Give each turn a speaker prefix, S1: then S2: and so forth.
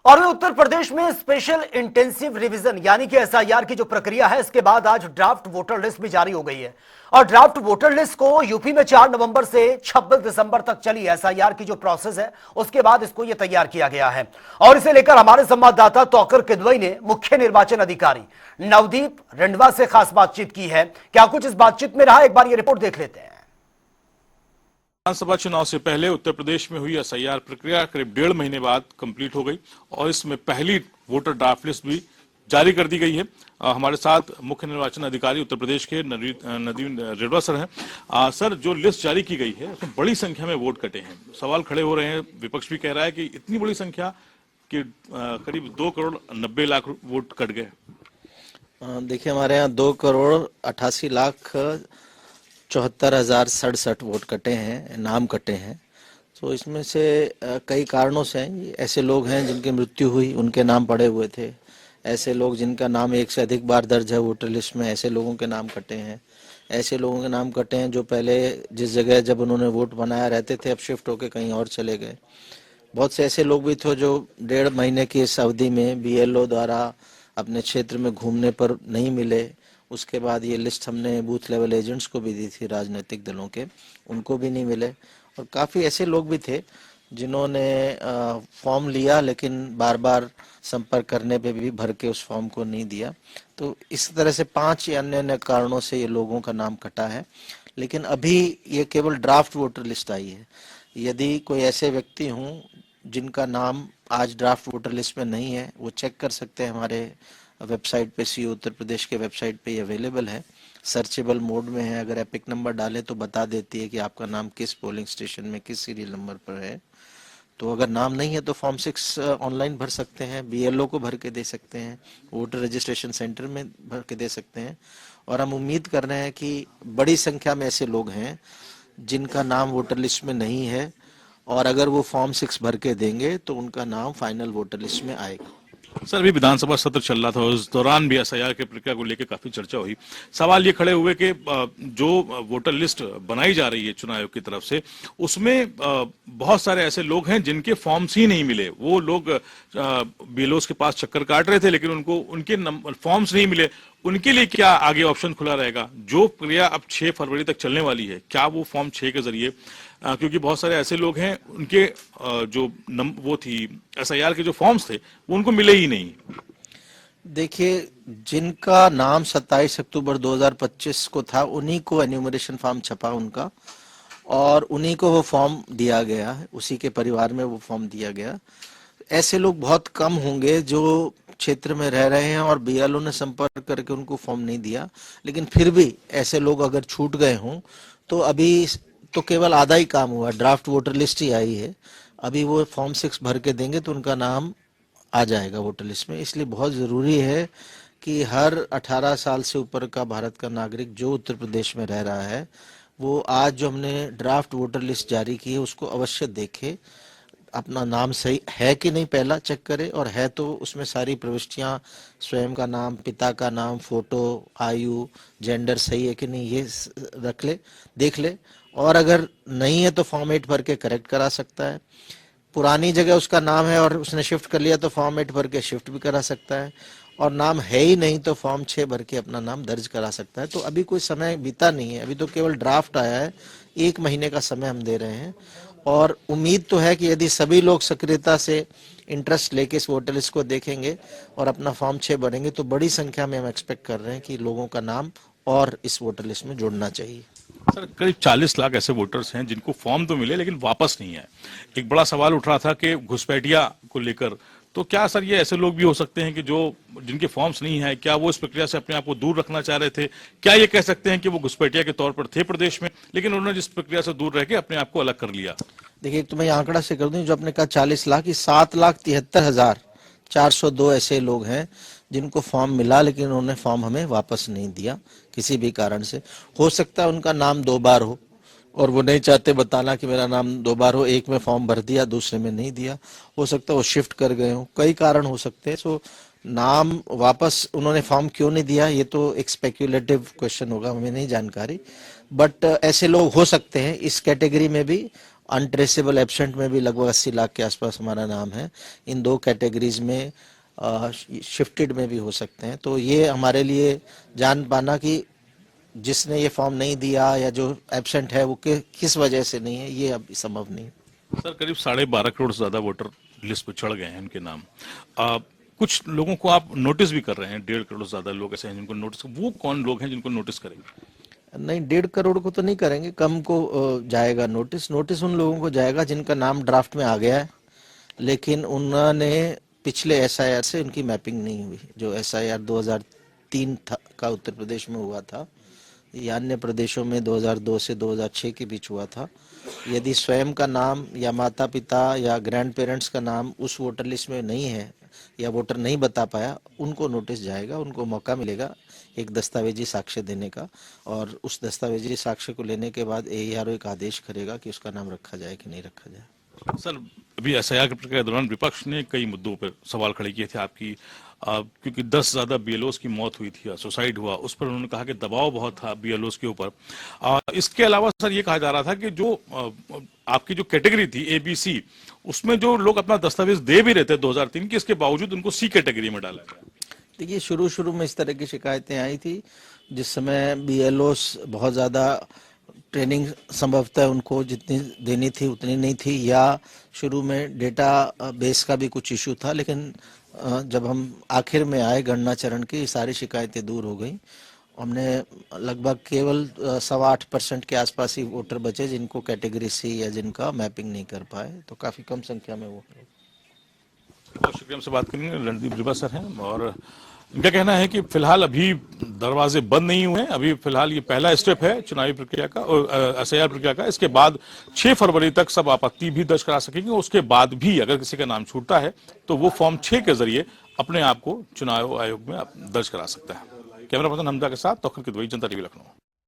S1: और उत्तर प्रदेश में special intensive revision यानी कि एसआईआर की जो प्रक्रिया है, इसके बाद आज ड्राफ्ट वोटर लिस्ट भी जारी हो गई है। और ड्राफ्ट वोटर लिस्ट को यूपी में 4 नवंबर से 26 दिसंबर तक चली एसआईआर की जो प्रोसेस है, उसके बाद इसको यह तैयार किया गया है। और इसे लेकर हमारे संवाददाता तौकर किदवई ने मुख्य निर्वाचन अधिकारी नवदीप रिंडवा से खास बातचीत की है। क्या कुछ इस बातचीत में रहा, एक बार ये रिपोर्ट देख लेते हैं।
S2: विधानसभा चुनाव से पहले उत्तर प्रदेश में हुई एसआईआर प्रक्रिया करीब 1.5 महीने बाद कंप्लीट हो गई और इसमें पहली वोटर ड्राफ्ट लिस्ट भी जारी कर दी गई है। हमारे साथ मुख्य निर्वाचन अधिकारी उत्तर प्रदेश के नदीम रिंडवा सर हैं। सर, जो लिस्ट जारी की गई है उसमें बड़ी संख्या में वोट कटे हैं। सवाल खड़े हो रहे हैं, विपक्ष भी कह रहा है कि इतनी बड़ी संख्या कि करीब 2 करोड़ 90 लाख वोट कट गए।
S3: देखिए, हमारे यहाँ 2 करोड़ 88 लाख 74,067 वोट कटे हैं, नाम कटे हैं। तो इसमें से कई कारणों से ऐसे लोग हैं जिनकी मृत्यु हुई, उनके नाम पड़े हुए थे। ऐसे लोग जिनका नाम एक से अधिक बार दर्ज है वोटर लिस्ट में, ऐसे लोगों के नाम कटे हैं। ऐसे लोगों के नाम कटे हैं जो पहले जिस जगह जब उन्होंने वोट बनाया रहते थे, अब शिफ्ट होकर कहीं और चले गए। बहुत से ऐसे लोग भी थे जो 1.5 महीने की इस अवधि में बीएलओ द्वारा अपने क्षेत्र में घूमने पर नहीं मिले। उसके बाद ये लिस्ट हमने बूथ लेवल एजेंट्स को भी दी थी, राजनीतिक दलों के, उनको भी नहीं मिले। और काफ़ी ऐसे लोग भी थे जिन्होंने फॉर्म लिया लेकिन बार बार संपर्क करने पे भी भर के उस फॉर्म को नहीं दिया। तो इस तरह से 5 अन्य अन्य कारणों से ये लोगों का नाम कटा है। लेकिन अभी ये केवल ड्राफ्ट वोटर लिस्ट आई है। यदि कोई ऐसे व्यक्ति हों जिनका नाम आज ड्राफ्ट वोटर लिस्ट में नहीं है, वो चेक कर सकते हैं हमारे वेबसाइट पे, सीओ उत्तर प्रदेश के वेबसाइट पे ये अवेलेबल है, सर्चेबल मोड में है। अगर एपिक नंबर डाले तो बता देती है कि आपका नाम किस पोलिंग स्टेशन में किस सीरियल नंबर पर है। तो अगर नाम नहीं है तो फॉर्म 6 ऑनलाइन भर सकते हैं, बीएलओ को भर के दे सकते हैं, वोटर रजिस्ट्रेशन सेंटर में भर के दे सकते हैं। और हम उम्मीद कर रहे हैं कि बड़ी संख्या में ऐसे लोग हैं जिनका नाम वोटर लिस्ट में नहीं है, और अगर वो फॉर्म 6 भर के देंगे तो उनका नाम फाइनल वोटर लिस्ट में आएगा।
S2: सर, अभी विधानसभा सत्र चल रहा था, उस दौरान भी एसआईआर की प्रक्रिया को लेकर काफी चर्चा हुई। सवाल ये खड़े हुए कि जो वोटर लिस्ट बनाई जा रही है चुनाव आयोग की तरफ से, उसमें बहुत सारे ऐसे लोग हैं जिनके फॉर्म्स ही नहीं मिले। वो लोग बीएलओस के पास चक्कर काट रहे थे लेकिन उनको उनके फॉर्म्स नहीं मिले। उनके लिए क्या आगे ऑप्शन खुला रहेगा? जो प्रक्रिया अब 6 फरवरी तक चलने वाली है, क्या वो फॉर्म 6 के जरिए, क्योंकि बहुत सारे ऐसे लोग हैं उनके जो वो थी एसआईआर के जो फॉर्म्स थे वो उनको मिले ही नहीं।
S3: देखिए, जिनका नाम 27 अक्टूबर 2025 को था, उन्हीं को एन्यूमरेशन फॉर्म छपा उनका, और उन्हीं को वो फॉर्म दिया गया, उसी के परिवार में वो फॉर्म दिया गया। ऐसे लोग बहुत कम होंगे जो क्षेत्र में रह रहे हैं और बीएलओ ने संपर्क करके उनको फॉर्म नहीं दिया। लेकिन फिर भी ऐसे लोग अगर छूट गए हों तो अभी तो केवल आधा ही काम हुआ, ड्राफ्ट वोटर लिस्ट ही आई है। अभी वो फॉर्म 6 भर के देंगे तो उनका नाम आ जाएगा वोटर लिस्ट में। इसलिए बहुत ज़रूरी है कि हर 18 साल से ऊपर का भारत का नागरिक जो उत्तर प्रदेश में रह रहा है, वो आज जो हमने ड्राफ्ट वोटर लिस्ट जारी की है उसको अवश्य देखे, अपना नाम सही है कि नहीं पहला चेक करे, और है तो उसमें सारी प्रविष्टियां, स्वयं का नाम, पिता का नाम, फोटो, आयु, जेंडर सही है कि नहीं, ये रख ले, देख ले। और अगर नहीं है तो फॉर्म 8 भर के करेक्ट करा सकता है। पुरानी जगह उसका नाम है और उसने शिफ्ट कर लिया तो फॉर्म 8 भर के शिफ्ट भी करा सकता है। और नाम है ही नहीं तो फॉर्म 6 भर के अपना नाम दर्ज करा सकता है। तो अभी कोई समय बीता नहीं है, अभी तो केवल ड्राफ्ट आया है। 1 महीने का समय हम दे रहे हैं और उम्मीद तो है कि यदि सभी लोग सक्रियता से इंटरेस्ट लेके इस वोटर लिस्ट को देखेंगे और अपना फॉर्म 6 भरेंगे तो बड़ी संख्या में हम एक्सपेक्ट कर रहे हैं कि लोगों का नाम और इस वोटर लिस्ट में जोड़ना चाहिए।
S2: सर, करीब 40 लाख ऐसे वोटर्स हैं जिनको फॉर्म तो मिले लेकिन वापस नहीं है। एक बड़ा सवाल उठ रहा था कि घुसपैठिया को लेकर, तो क्या सर ये ऐसे लोग भी हो सकते हैं कि जो जिनके फॉर्म्स नहीं है, क्या वो इस प्रक्रिया से अपने आप को दूर रखना चाह रहे थे? क्या ये कह सकते हैं कि वो घुसपैठिया के तौर पर थे प्रदेश में, लेकिन उन्होंने जिस प्रक्रिया से दूर रह के अपने आप को अलग कर लिया?
S3: देखिए, तो मैं आंकड़ा से कर दूं, जो आपने कहा 40 लाख, 7,73,402 ऐसे लोग हैं जिनको फॉर्म मिला लेकिन उन्होंने फॉर्म हमें वापस नहीं दिया किसी भी कारण से। हो सकता है उनका नाम 2 बार हो और वो नहीं चाहते बताना कि मेरा नाम 2 बार हो, एक में फॉर्म भर दिया, दूसरे में नहीं दिया। हो सकता है वो शिफ्ट कर गए हो, कई कारण हो सकते हैं। सो नाम वापस उन्होंने फॉर्म क्यों नहीं दिया, ये तो एक स्पेक्युलेटिव क्वेश्चन होगा, हमें नहीं जानकारी। बट ऐसे लोग हो सकते हैं इस कैटेगरी में भी, अनट्रेसेबल एब्सेंट में भी लगभग 80 लाख के आसपास हमारा नाम है। इन 2 कैटेगरीज में शिफ्टेड में भी हो सकते हैं। तो ये हमारे लिए जान पाना कि जिसने ये फॉर्म नहीं दिया या जो एब्सेंट है वो किस वजह से नहीं है, ये अब संभव नहीं।
S2: सर करीब 12.5 करोड़ से ज्यादा वोटर लिस्ट पे चढ़ गए हैं उनके नाम। कुछ लोगों को आप नोटिस भी कर रहे हैं, 1.5 करोड़ से ज्यादा लोग ऐसे हैं जिनको नोटिस, वो कौन लोग हैं जिनको नोटिस करेंगे?
S3: नहीं, 1.5 करोड़ को तो नहीं करेंगे, कम को जाएगा नोटिस। नोटिस उन लोगों को जाएगा जिनका नाम ड्राफ्ट में आ गया है लेकिन उन्होंने पिछले एसआईआर से उनकी मैपिंग नहीं हुई। जो एसआईआर 2003 का उत्तर प्रदेश में हुआ था या अन्य प्रदेशों में 2002 से 2006 के बीच हुआ था। यदि स्वयं का नाम या माता पिता या ग्रैंड पेरेंट्स का नाम उस वोटर लिस्ट में नहीं है या वोटर नहीं बता पाया, उनको नोटिस जाएगा, उनको मौका मिलेगा एक दस्तावेजी साक्ष्य देने का, और उस दस्तावेजी साक्ष्य को लेने के बाद एईआरओ एक आदेश करेगा कि उसका नाम रखा जाए कि नहीं रखा जाए।
S2: सर अभी एसआईआर की प्रक्रिया के दौरान विपक्ष ने कई मुद्दों पर सवाल खड़े किए थे आपकी, क्योंकि 10 ज्यादा बीएलओस की मौत हुई थी, सुसाइड हुआ, उस पर उन्होंने कहा कि दबाव बहुत था बीएलओस के ऊपर। इसके अलावा सर ये कहा जा रहा था कि जो आपकी जो कैटेगरी थी एबीसी, उसमें जो लोग अपना दस्तावेज दे भी रहे थे 2003 की, इसके बावजूद उनको सी कैटेगरी में डाला गया।
S3: देखिए, शुरू में इस तरह की शिकायतें आई थी जिस समय बीएलओस बहुत ज़्यादा ट्रेनिंग संभवतः उनको जितनी देनी थी उतनी नहीं थी, या शुरू में डेटा बेस का भी कुछ इशू था। लेकिन जब हम आखिर में आए गणना चरण की, सारी शिकायतें दूर हो गई। हमने लगभग केवल 8.25% के आसपास ही वोटर बचे जिनको कैटेगरी सी या जिनका मैपिंग नहीं कर पाए, तो काफ़ी कम संख्या में वो।
S2: बहुत शुक्रिया। हमसे बात करेंगे रणदीप रिबा सर हैं, और इनका कहना है कि फिलहाल अभी दरवाजे बंद नहीं हुए हैं। अभी फिलहाल ये पहला स्टेप है चुनावी प्रक्रिया का और एसआईआर प्रक्रिया का। इसके बाद 6 फरवरी तक सब आपत्ति भी दर्ज करा सकेंगे। उसके बाद भी अगर किसी का नाम छूटता है तो वो फॉर्म 6 के जरिए अपने आप को चुनाव आयोग में दर्ज करा सकता है। कैमरा पर्सन हमजा के साथ तौखर किदवई, जनता टीवी लखनऊ।